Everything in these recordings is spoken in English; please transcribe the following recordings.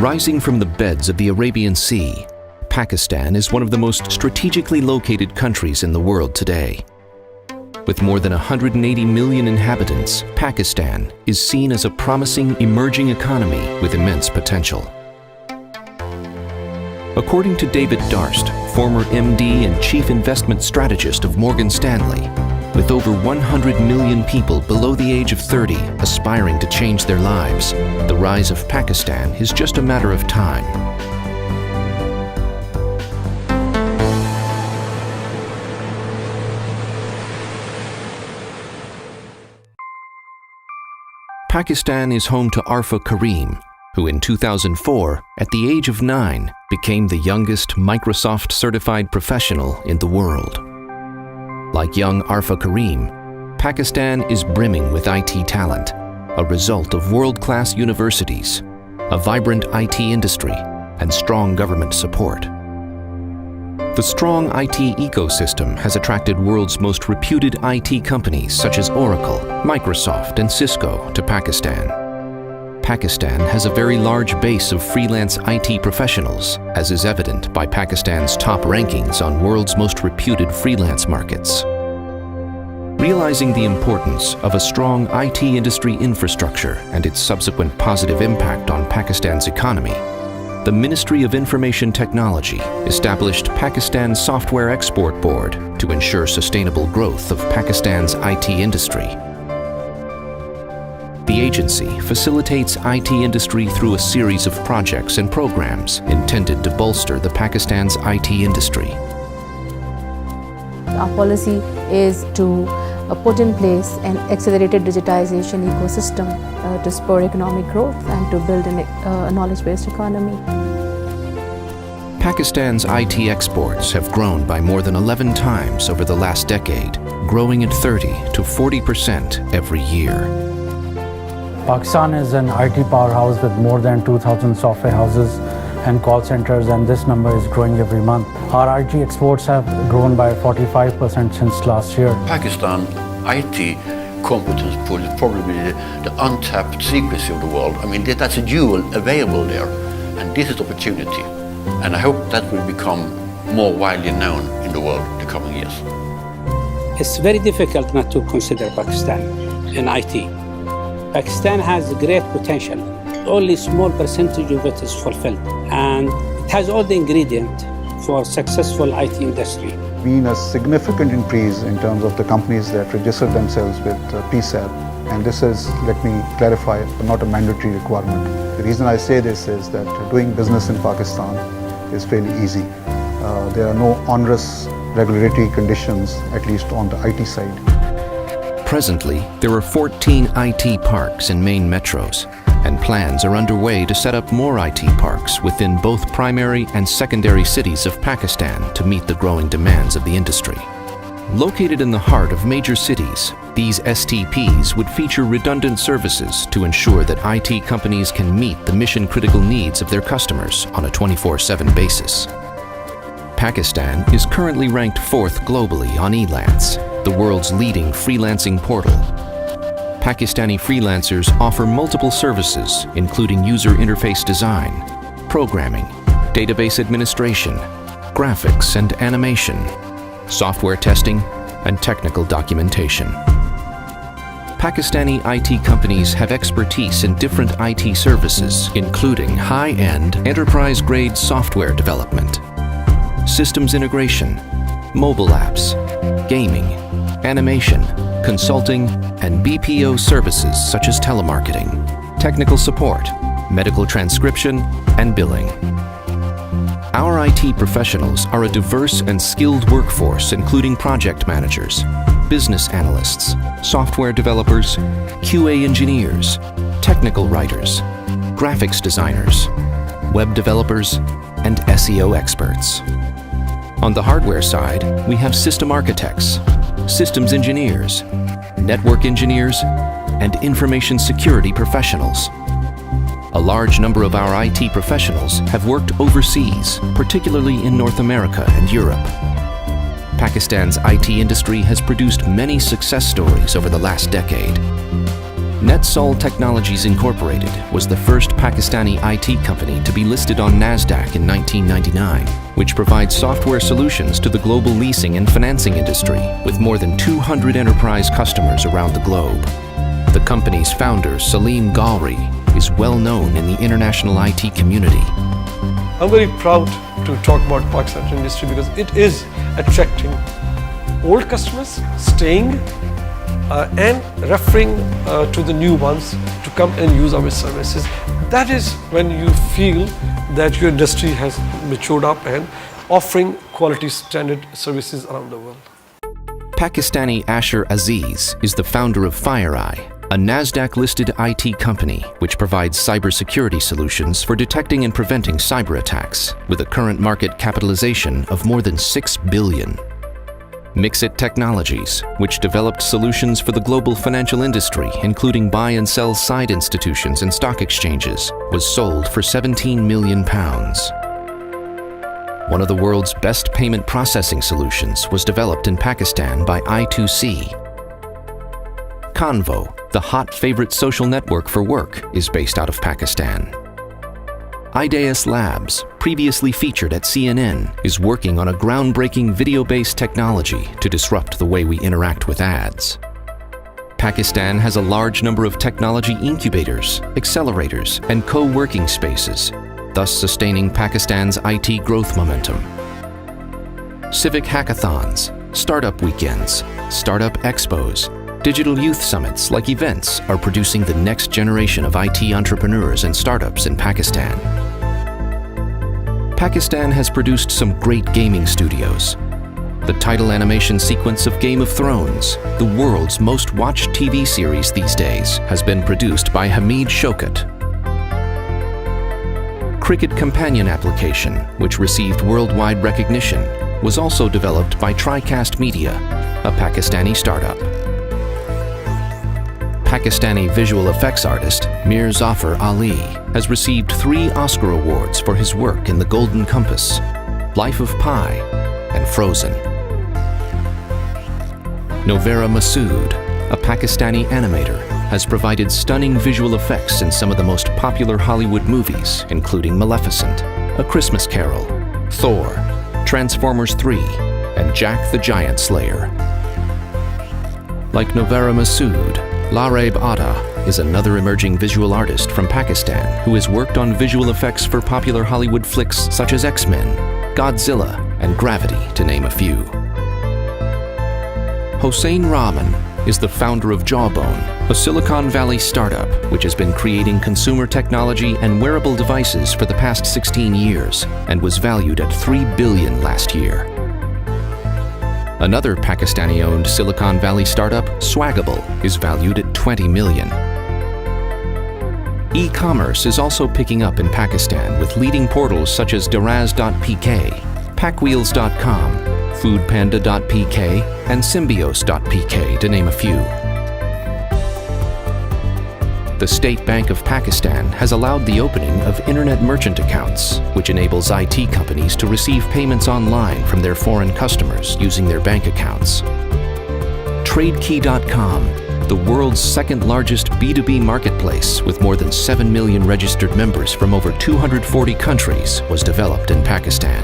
Rising from the beds of the Arabian Sea, Pakistan is one of the most strategically located countries in the world today. With more than 180 million inhabitants, Pakistan is seen as a promising emerging economy with immense potential. According to David Darst, former MD and Chief Investment Strategist of Morgan Stanley, with over 100 million people below the age of 30 aspiring to change their lives, the rise of Pakistan is just a matter of time. Pakistan is home to Arfa Karim, who in 2004, at the age of 9, became the youngest Microsoft-certified professional in the world. Like young Arfa Karim, Pakistan is brimming with IT talent, a result of world-class universities, a vibrant IT industry, and strong government support. The strong IT ecosystem has attracted world's most reputed IT companies such as Oracle, Microsoft, and Cisco to Pakistan. Pakistan has a very large base of freelance IT professionals, as is evident by Pakistan's top rankings on world's most reputed freelance markets. Realizing the importance of a strong IT industry infrastructure and its subsequent positive impact on Pakistan's economy, the Ministry of Information Technology established Pakistan Software Export Board to ensure sustainable growth of Pakistan's IT industry. The agency facilitates IT industry through a series of projects and programs intended to bolster the Pakistan's IT industry. Our policy is to put in place an accelerated digitization ecosystem to spur economic growth and to build a knowledge-based economy. Pakistan's IT exports have grown by more than 11 times over the last decade, growing at 30 to 40% every year. Pakistan is an IT powerhouse with more than 2,000 software houses and call centers, and this number is growing every month. Our IT exports have grown by 45% since last year. Pakistan IT competence pool is probably the untapped secrecy of the world. I mean, that's a jewel available there, and this is opportunity. And I hope that will become more widely known in the world in the coming years. It's very difficult not to consider Pakistan in IT. Pakistan has great potential. Only a small percentage of it is fulfilled, and it has all the ingredients for a successful IT industry. Been a significant increase in terms of the companies that register themselves with PSAP, and this is, let me clarify, not a mandatory requirement. The reason I say this is that doing business in Pakistan is fairly easy. There are no onerous regulatory conditions, at least on the IT side. Presently, there are 14 IT parks in main metros, and plans are underway to set up more IT parks within both primary and secondary cities of Pakistan to meet the growing demands of the industry. Located in the heart of major cities, these STPs would feature redundant services to ensure that IT companies can meet the mission-critical needs of their customers on a 24/7 basis. Pakistan is currently ranked 4th globally on Elance, the world's leading freelancing portal. Pakistani freelancers offer multiple services, including user interface design, programming, database administration, graphics and animation, software testing, and technical documentation. Pakistani IT companies have expertise in different IT services, including high-end, enterprise-grade software development, systems integration, mobile apps, gaming, animation, consulting, and BPO services such as telemarketing, technical support, medical transcription, and billing. Our IT professionals are a diverse and skilled workforce, including project managers, business analysts, software developers, QA engineers, technical writers, graphics designers, web developers, and SEO experts. On the hardware side, we have system architects, systems engineers, network engineers, and information security professionals. A large number of our IT professionals have worked overseas, particularly in North America and Europe. Pakistan's IT industry has produced many success stories over the last decade. NetSol Technologies Incorporated was the first Pakistani IT company to be listed on NASDAQ in 1999, which provides software solutions to the global leasing and financing industry with more than 200 enterprise customers around the globe. The company's founder, Salim Galri, is well known in the international IT community. I'm very proud to talk about Pakistan industry because it is attracting old customers, staying and referring to the new ones to come and use our services. That is when you feel that your industry has matured up and offering quality standard services around the world. Pakistani Asher Aziz is the founder of FireEye, a NASDAQ-listed IT company which provides cybersecurity solutions for detecting and preventing cyber attacks, with a current market capitalization of more than $6 billion. Mixit Technologies, which developed solutions for the global financial industry, including buy and sell side institutions and stock exchanges, was sold for £17 million. One of the world's best payment processing solutions was developed in Pakistan by I2C. Convo, the hot favorite social network for work, is based out of Pakistan. Ideas Labs, previously featured at CNN, is working on a groundbreaking video-based technology to disrupt the way we interact with ads. Pakistan has a large number of technology incubators, accelerators, and co-working spaces, thus sustaining Pakistan's IT growth momentum. Civic hackathons, startup weekends, startup expos, digital youth summits like events are producing the next generation of IT entrepreneurs and startups in Pakistan. Pakistan has produced some great gaming studios. The title animation sequence of Game of Thrones, the world's most watched TV series these days, has been produced by Hamid Shaukat. Cricket Companion application, which received worldwide recognition, was also developed by TriCast Media, a Pakistani startup. Pakistani visual effects artist Mir Zafar Ali has received 3 Oscar awards for his work in The Golden Compass, Life of Pi, and Frozen. Novera Masood, a Pakistani animator, has provided stunning visual effects in some of the most popular Hollywood movies, including Maleficent, A Christmas Carol, Thor, Transformers 3, and Jack the Giant Slayer. Like Novera Masood, Lareb Atta is another emerging visual artist from Pakistan who has worked on visual effects for popular Hollywood flicks such as X-Men, Godzilla, and Gravity, to name a few. Hossein Rahman is the founder of Jawbone, a Silicon Valley startup which has been creating consumer technology and wearable devices for the past 16 years and was valued at $3 billion last year. Another Pakistani-owned Silicon Valley startup, Swagable, is valued at $20 million. E-commerce is also picking up in Pakistan with leading portals such as Daraz.pk, Packwheels.com, Foodpanda.pk, and Symbios.pk, to name a few. The State Bank of Pakistan has allowed the opening of internet merchant accounts, which enables IT companies to receive payments online from their foreign customers using their bank accounts. TradeKey.com, the world's second largest B2B marketplace with more than 7 million registered members from over 240 countries, was developed in Pakistan.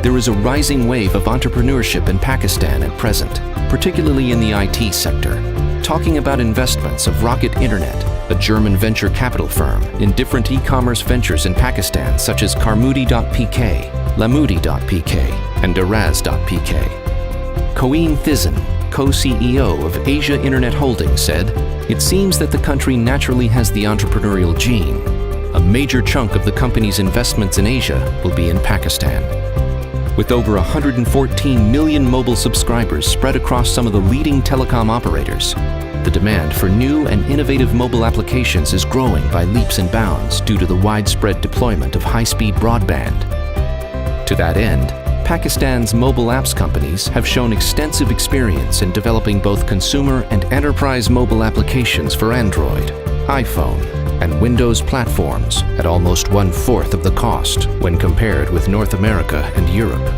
There is a rising wave of entrepreneurship in Pakistan at present, particularly in the IT sector. Talking about investments of Rocket Internet, a German venture capital firm, in different e-commerce ventures in Pakistan such as Carmudi.pk, Lamudi.pk, and Daraz.pk. Coeen Thizan, co-CEO of Asia Internet Holdings, said, "It seems that the country naturally has the entrepreneurial gene. A major chunk of the company's investments in Asia will be in Pakistan." With over 114 million mobile subscribers spread across some of the leading telecom operators, the demand for new and innovative mobile applications is growing by leaps and bounds due to the widespread deployment of high-speed broadband. To that end, Pakistan's mobile apps companies have shown extensive experience in developing both consumer and enterprise mobile applications for Android, iPhone, and Windows platforms at almost 1/4 of the cost when compared with North America and Europe.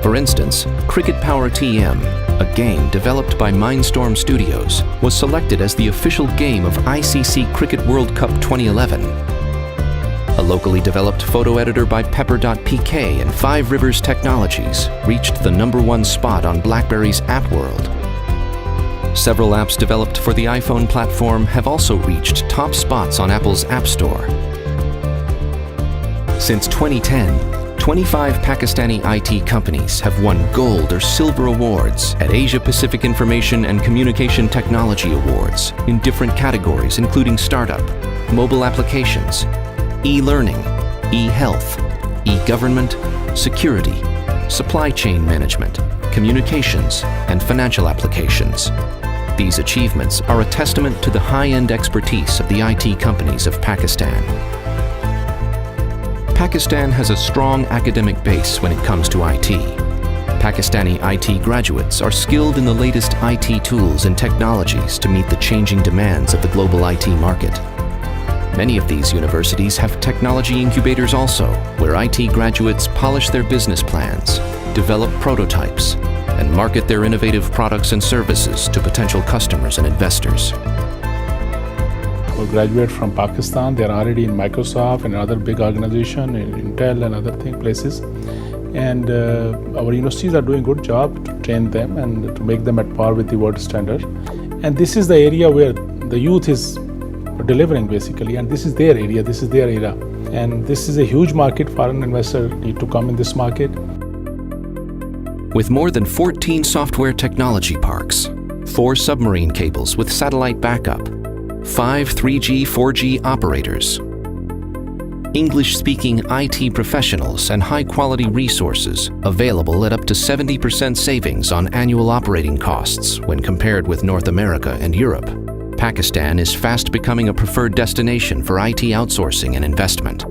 For instance, Cricket Power TM, a game developed by Mindstorm Studios, was selected as the official game of ICC Cricket World Cup 2011. A locally developed photo editor by Pepper.pk and Five Rivers Technologies reached the #1 spot on BlackBerry's App World. Several apps developed for the iPhone platform have also reached top spots on Apple's App Store. Since 2010, 25 Pakistani IT companies have won gold or silver awards at Asia Pacific Information and Communication Technology Awards in different categories including startup, mobile applications, e-learning, e-health, e-government, security, supply chain management, communications, and financial applications. These achievements are a testament to the high-end expertise of the IT companies of Pakistan. Pakistan has a strong academic base when it comes to IT. Pakistani IT graduates are skilled in the latest IT tools and technologies to meet the changing demands of the global IT market. Many of these universities have technology incubators also, where IT graduates polish their business plans, develop prototypes, and market their innovative products and services to potential customers and investors. Who graduate from Pakistan, they're already in Microsoft and other big organizations, in Intel and other places. And our universities are doing a good job to train them and to make them at par with the world standard. And this is the area where the youth is delivering basically, and this is their area, this is their era. And this is a huge market. Foreign investors need to come in this market. With more than 14 software technology parks, 4 submarine cables with satellite backup, 5 3G, 4G operators, English-speaking IT professionals and high-quality resources available at up to 70% savings on annual operating costs when compared with North America and Europe, Pakistan is fast becoming a preferred destination for IT outsourcing and investment.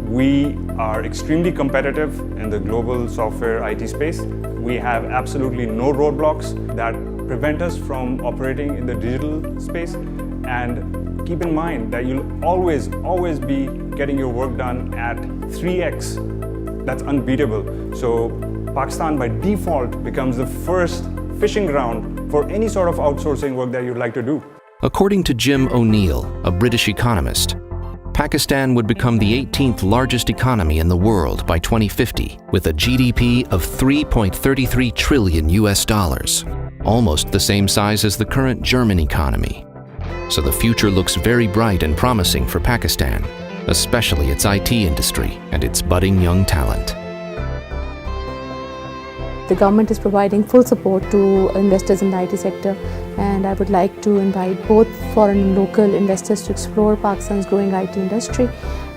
We are extremely competitive in the global software IT space. We have absolutely no roadblocks that prevent us from operating in the digital space. And keep in mind that you'll always be getting your work done at 3x. That's unbeatable. So Pakistan by default becomes the first fishing ground for any sort of outsourcing work that you'd like to do. According to Jim O'Neill, a British economist, Pakistan would become the 18th largest economy in the world by 2050, with a GDP of $3.33 trillion, almost the same size as the current German economy. So the future looks very bright and promising for Pakistan, especially its IT industry and its budding young talent. The government is providing full support to investors in the IT sector, and I would like to invite both foreign and local investors to explore Pakistan's growing IT industry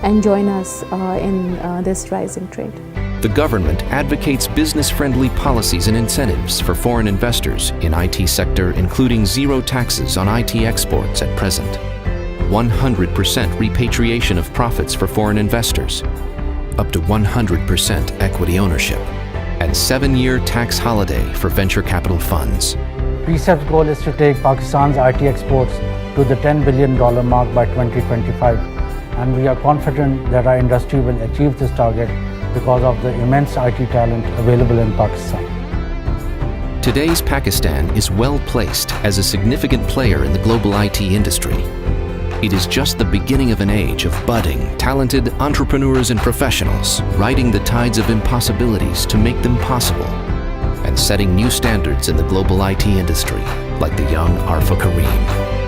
and join us in this rising trade. The government advocates business-friendly policies and incentives for foreign investors in IT sector, including zero taxes on IT exports at present, 100% repatriation of profits for foreign investors, up to 100% equity ownership, and 7-year tax holiday for venture capital funds. PSEP's goal is to take Pakistan's IT exports to the $10 billion mark by 2025, and we are confident that our industry will achieve this target because of the immense IT talent available in Pakistan. Today's Pakistan is well placed as a significant player in the global IT industry. It is just the beginning of an age of budding, talented entrepreneurs and professionals riding the tides of impossibilities to make them possible and setting new standards in the global IT industry, like the young Arfa Karim.